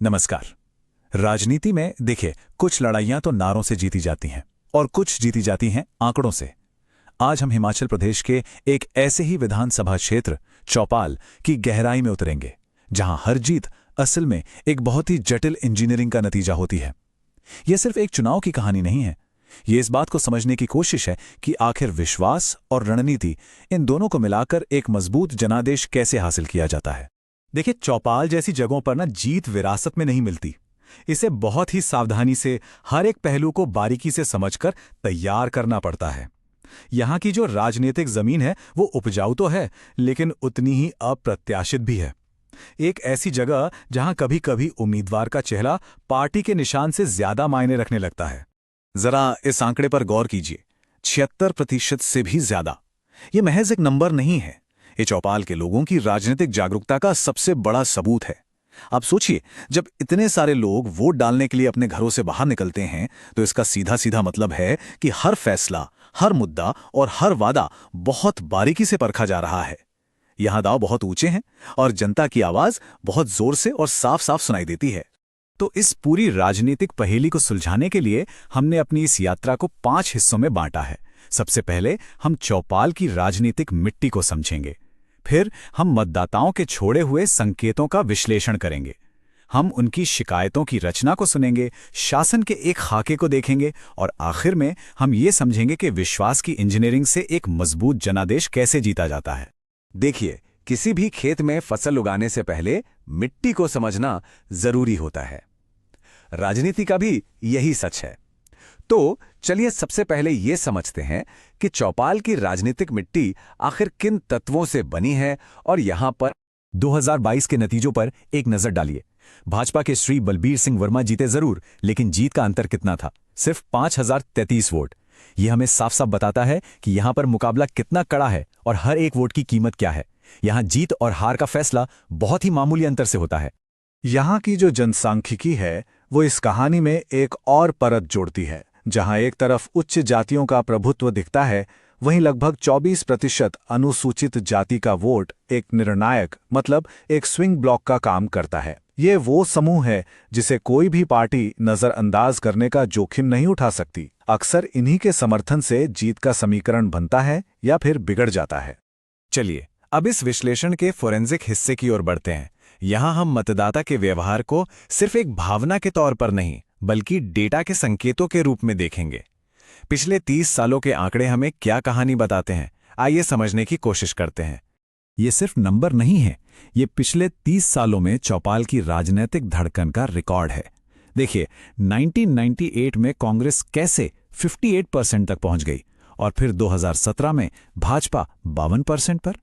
नमस्कार। राजनीति में देखिए, कुछ लड़ाइयां तो नारों से जीती जाती हैं और कुछ जीती जाती हैं आंकड़ों से। आज हम हिमाचल प्रदेश के एक ऐसे ही विधानसभा क्षेत्र चौपाल की गहराई में उतरेंगे, जहां हर जीत असल में एक बहुत ही जटिल इंजीनियरिंग का नतीजा होती है। यह सिर्फ एक चुनाव की कहानी नहीं है। ये इस बात को समझने की कोशिश है कि आखिर विश्वास और रणनीति, इन दोनों को मिलाकर एक मजबूत जनादेश कैसे हासिल किया जाता है। देखिए, चौपाल जैसी जगहों पर ना जीत विरासत में नहीं मिलती। इसे बहुत ही सावधानी से हर एक पहलू को बारीकी से समझकर तैयार करना पड़ता है। यहाँ की जो राजनीतिक जमीन है वो उपजाऊ तो है, लेकिन उतनी ही अप्रत्याशित भी है। एक ऐसी जगह जहां कभी कभी उम्मीदवार का चेहरा पार्टी के निशान से ज्यादा मायने रखने लगता है। जरा इस आंकड़े पर गौर कीजिए, 76% से भी ज्यादा। ये महज एक नंबर नहीं है, ये चौपाल के लोगों की राजनीतिक जागरूकता का सबसे बड़ा सबूत है। आप सोचिए, जब इतने सारे लोग वोट डालने के लिए अपने घरों से बाहर निकलते हैं, तो इसका सीधा सीधा मतलब है कि हर फैसला, हर मुद्दा और हर वादा बहुत बारीकी से परखा जा रहा है। यहां दांव बहुत ऊंचे हैं और जनता की आवाज बहुत जोर से और साफ साफ सुनाई देती है। तो इस पूरी राजनीतिक पहेली को सुलझाने के लिए हमने अपनी इस यात्रा को 5 हिस्सों में बांटा है। सबसे पहले हम चौपाल की राजनीतिक मिट्टी को समझेंगे। फिर हम मतदाताओं के छोड़े हुए संकेतों का विश्लेषण करेंगे। हम उनकी शिकायतों की रचना को सुनेंगे, शासन के एक खाके को देखेंगे और आखिर में हम ये समझेंगे कि विश्वास की इंजीनियरिंग से एक मजबूत जनादेश कैसे जीता जाता है। देखिए, किसी भी खेत में फसल उगाने से पहले मिट्टी को समझना जरूरी होता है। राजनीति का भी यही सच है। तो चलिए सबसे पहले ये समझते हैं कि चौपाल की राजनीतिक मिट्टी आखिर किन तत्वों से बनी है और यहां पर 2022 के नतीजों पर एक नजर डालिए। भाजपा के श्री बलबीर सिंह वर्मा जीते जरूर, लेकिन जीत का अंतर कितना था? सिर्फ 5033 वोट। यह हमें साफ साफ बताता है कि यहां पर मुकाबला कितना कड़ा है और हर एक वोट की कीमत क्या है। यहां जीत और हार का फैसला बहुत ही मामूली अंतर से होता है। यहाँ की जो जनसांख्यिकी है वो इस कहानी में एक और परत जोड़ती है। जहां एक तरफ उच्च जातियों का प्रभुत्व दिखता है, वहीं लगभग 24% अनुसूचित जाति का वोट एक निर्णायक, मतलब एक स्विंग ब्लॉक का काम करता है। ये वो समूह है जिसे कोई भी पार्टी नजरअंदाज करने का जोखिम नहीं उठा सकती। अक्सर इन्हीं के समर्थन से जीत का समीकरण बनता है या फिर बिगड़ जाता है। चलिए अब इस विश्लेषण के फोरेंसिक हिस्से की ओर बढ़ते हैं। यहां हम मतदाता के व्यवहार को सिर्फ एक भावना के तौर पर नहीं, बल्कि डेटा के संकेतों के रूप में देखेंगे। पिछले 30 सालों के आंकड़े हमें क्या कहानी बताते हैं, आइए समझने की कोशिश करते हैं। ये सिर्फ नंबर नहीं है, ये पिछले 30 सालों में चौपाल की राजनीतिक धड़कन का रिकॉर्ड है। देखिए, 1998 में कांग्रेस कैसे 58% तक पहुंच गई और फिर 2017 में भाजपा 52% पर।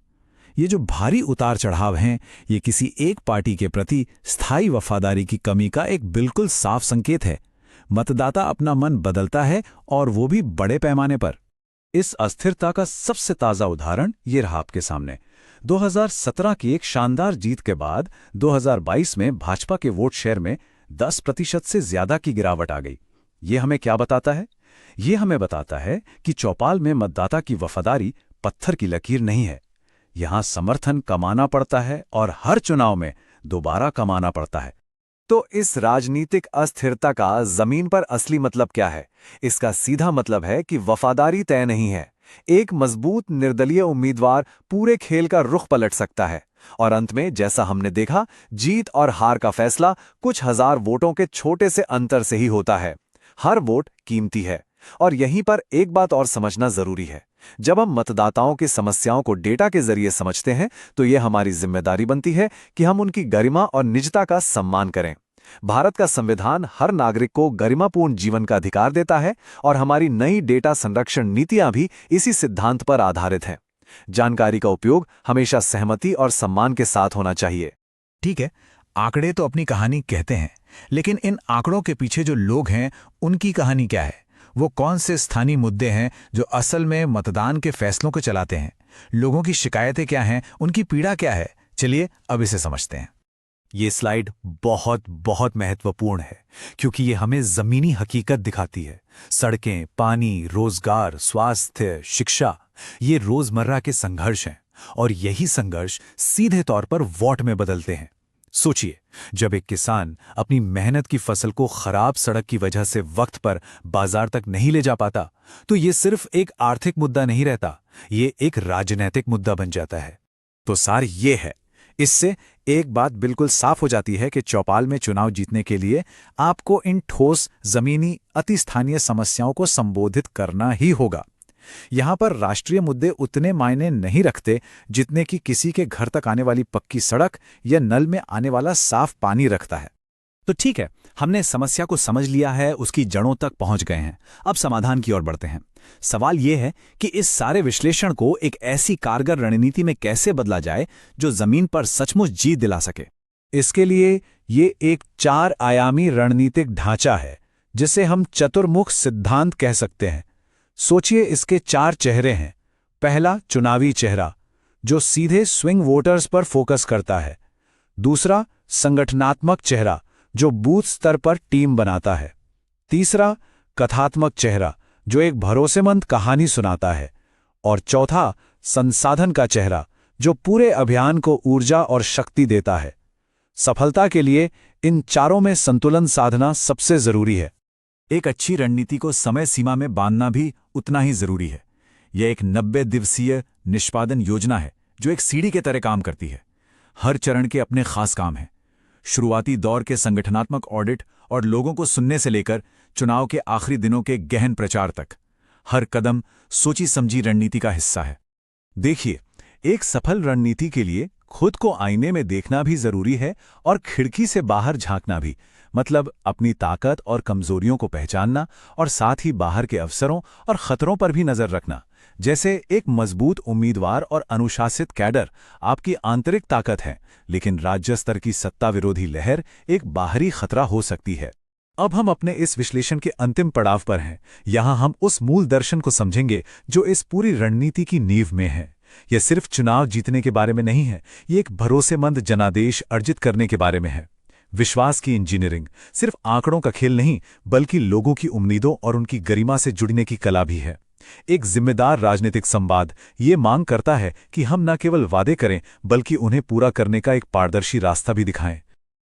ये जो भारी उतार चढ़ाव हैं, ये किसी एक पार्टी के प्रति स्थायी वफादारी की कमी का एक बिल्कुल साफ संकेत है। मतदाता अपना मन बदलता है और वो भी बड़े पैमाने पर। इस अस्थिरता का सबसे ताजा उदाहरण ये रहा आपके सामने। 2017 की एक शानदार जीत के बाद 2022 में भाजपा के वोट शेयर में 10% से ज्यादा की गिरावट आ गई। ये हमें क्या बताता है? ये हमें बताता है कि चौपाल में मतदाता की वफादारी पत्थर की लकीर नहीं है। यहां समर्थन कमाना पड़ता है और हर चुनाव में दोबारा कमाना पड़ता है। तो इस राजनीतिक अस्थिरता का जमीन पर असली मतलब क्या है? इसका सीधा मतलब है कि वफादारी तय नहीं है। एक मजबूत निर्दलीय उम्मीदवार पूरे खेल का रुख पलट सकता है और अंत में, जैसा हमने देखा, जीत और हार का फैसला कुछ हजार वोटों के छोटे से अंतर से ही होता है। हर वोट कीमती है और यहीं पर एक बात और समझना जरूरी है। जब हम मतदाताओं की समस्याओं को डेटा के जरिए समझते हैं, तो यह हमारी जिम्मेदारी बनती है कि हम उनकी गरिमा और निजता का सम्मान करें। भारत का संविधान हर नागरिक को गरिमापूर्ण जीवन का अधिकार देता है और हमारी नई डेटा संरक्षण नीतियां भी इसी सिद्धांत पर आधारित हैं। जानकारी का उपयोग हमेशा सहमति और सम्मान के साथ होना चाहिए। ठीक है, आंकड़े तो अपनी कहानी कहते हैं, लेकिन इन आंकड़ों के पीछे जो लोग हैं, उनकी कहानी क्या है? वो कौन से स्थानीय मुद्दे हैं जो असल में मतदान के फैसलों को चलाते हैं? लोगों की शिकायतें क्या हैं? उनकी पीड़ा क्या है? चलिए अब इसे समझते हैं। ये स्लाइड बहुत बहुत महत्वपूर्ण है, क्योंकि ये हमें जमीनी हकीकत दिखाती है। सड़कें, पानी, रोजगार, स्वास्थ्य, शिक्षा, ये रोजमर्रा के संघर्ष हैं और यही संघर्ष सीधे तौर पर वोट में बदलते हैं। सोचिए, जब एक किसान अपनी मेहनत की फसल को खराब सड़क की वजह से वक्त पर बाजार तक नहीं ले जा पाता, तो ये सिर्फ एक आर्थिक मुद्दा नहीं रहता, ये एक राजनैतिक मुद्दा बन जाता है। तो सार ये है, इससे एक बात बिल्कुल साफ हो जाती है कि चौपाल में चुनाव जीतने के लिए आपको इन ठोस, जमीनी, अति स्थानीय समस्याओं को संबोधित करना ही होगा। यहां पर राष्ट्रीय मुद्दे उतने मायने नहीं रखते जितने कि किसी के घर तक आने वाली पक्की सड़क या नल में आने वाला साफ पानी रखता है। तो ठीक है, हमने समस्या को समझ लिया है, उसकी जड़ों तक पहुंच गए हैं। अब समाधान की ओर बढ़ते हैं। सवाल यह है कि इस सारे विश्लेषण को एक ऐसी कारगर रणनीति में कैसे बदला जाए जो जमीन पर सचमुच जीत दिला सके। इसके लिए ये एक 4 आयामी रणनीतिक ढांचा है, जिसे हम चतुर्मुख सिद्धांत कह सकते हैं। सोचिए, इसके 4 चेहरे हैं। पहला, चुनावी चेहरा, जो सीधे स्विंग वोटर्स पर फोकस करता है। दूसरा, संगठनात्मक चेहरा, जो बूथ स्तर पर टीम बनाता है। तीसरा, कथात्मक चेहरा, जो एक भरोसेमंद कहानी सुनाता है। और चौथा, संसाधन का चेहरा, जो पूरे अभियान को ऊर्जा और शक्ति देता है। सफलता के लिए इन चारों में संतुलन साधना सबसे जरूरी है। एक अच्छी रणनीति को समय सीमा में बांधना भी उतना ही जरूरी है। यह एक 90 दिवसीय निष्पादन योजना है जो एक सीढ़ी के तरह काम करती है। हर चरण के अपने खास काम हैं। शुरुआती दौर के संगठनात्मक ऑडिट और लोगों को सुनने से लेकर चुनाव के आखिरी दिनों के गहन प्रचार तक, हर कदम सोची समझी रणनीति का हिस्सा है। देखिए, एक सफल रणनीति के लिए खुद को आईने में देखना भी जरूरी है और खिड़की से बाहर झांकना भी, मतलब अपनी ताकत और कमजोरियों को पहचानना और साथ ही बाहर के अवसरों और खतरों पर भी नजर रखना। जैसे एक मजबूत उम्मीदवार और अनुशासित कैडर आपकी आंतरिक ताकत है, लेकिन राज्य स्तर की सत्ता विरोधी लहर एक बाहरी खतरा हो सकती है। अब हम अपने इस विश्लेषण के अंतिम पड़ाव पर हैं। यहां हम उस मूल दर्शन को समझेंगे जो इस पूरी रणनीति की नींव में है। यह सिर्फ चुनाव जीतने के बारे में नहीं है, ये एक भरोसेमंद जनादेश अर्जित करने के बारे में है। विश्वास की इंजीनियरिंग सिर्फ आंकड़ों का खेल नहीं, बल्कि लोगों की उम्मीदों और उनकी गरिमा से जुड़ने की कला भी है। एक जिम्मेदार राजनीतिक संवाद ये मांग करता है कि हम न केवल वादे करें, बल्कि उन्हें पूरा करने का एक पारदर्शी रास्ता भी दिखाएं।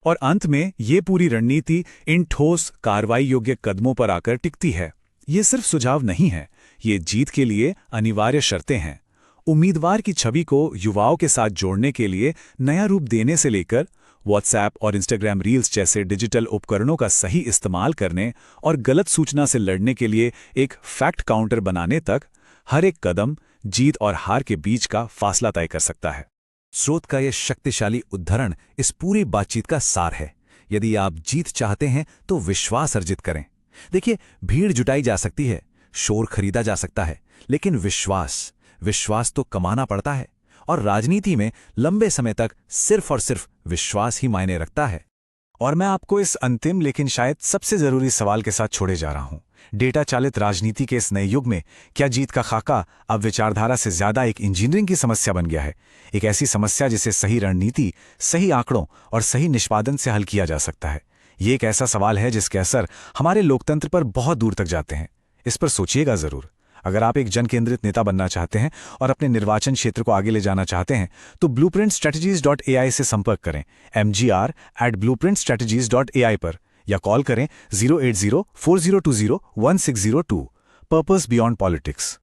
और अंत में ये पूरी रणनीति इन ठोस, कार्रवाई योग्य कदमों पर आकर टिकती है। ये सिर्फ सुझाव नहीं है, ये जीत के लिए अनिवार्य शर्तें हैं। उम्मीदवार की छवि को युवाओं के साथ जोड़ने के लिए नया रूप देने से लेकर व्हाट्सएप और इंस्टाग्राम रील्स जैसे डिजिटल उपकरणों का सही इस्तेमाल करने और गलत सूचना से लड़ने के लिए एक फैक्ट काउंटर बनाने तक, हर एक कदम जीत और हार के बीच का फासला तय कर सकता है। स्रोत का यह शक्तिशाली उद्धरण इस पूरी बातचीत का सार है। यदि आप जीत चाहते हैं तो विश्वास अर्जित करें। देखिए, भीड़ जुटाई जा सकती है, शोर खरीदा जा सकता है, लेकिन विश्वास तो कमाना पड़ता है। और राजनीति में लंबे समय तक सिर्फ और सिर्फ विश्वास ही मायने रखता है। और मैं आपको इस अंतिम लेकिन शायद सबसे जरूरी सवाल के साथ छोड़े जा रहा हूं। डेटा चालित राजनीति के इस नए युग में क्या जीत का खाका अब विचारधारा से ज्यादा एक इंजीनियरिंग की समस्या बन गया है? एक ऐसी समस्या जिसे सही रणनीति, सही आंकड़ों और सही निष्पादन से हल किया जा सकता है। ये एक ऐसा सवाल है जिसके असर हमारे लोकतंत्र पर बहुत दूर तक जाते हैं। इस पर सोचिएगा जरूर। अगर आप एक जन केंद्रित नेता बनना चाहते हैं और अपने निर्वाचन क्षेत्र को आगे ले जाना चाहते हैं तो blueprintstrategies.ai से संपर्क करें, mgr@blueprintstrategies.ai पर, या कॉल करें 08040201602। Purpose beyond politics.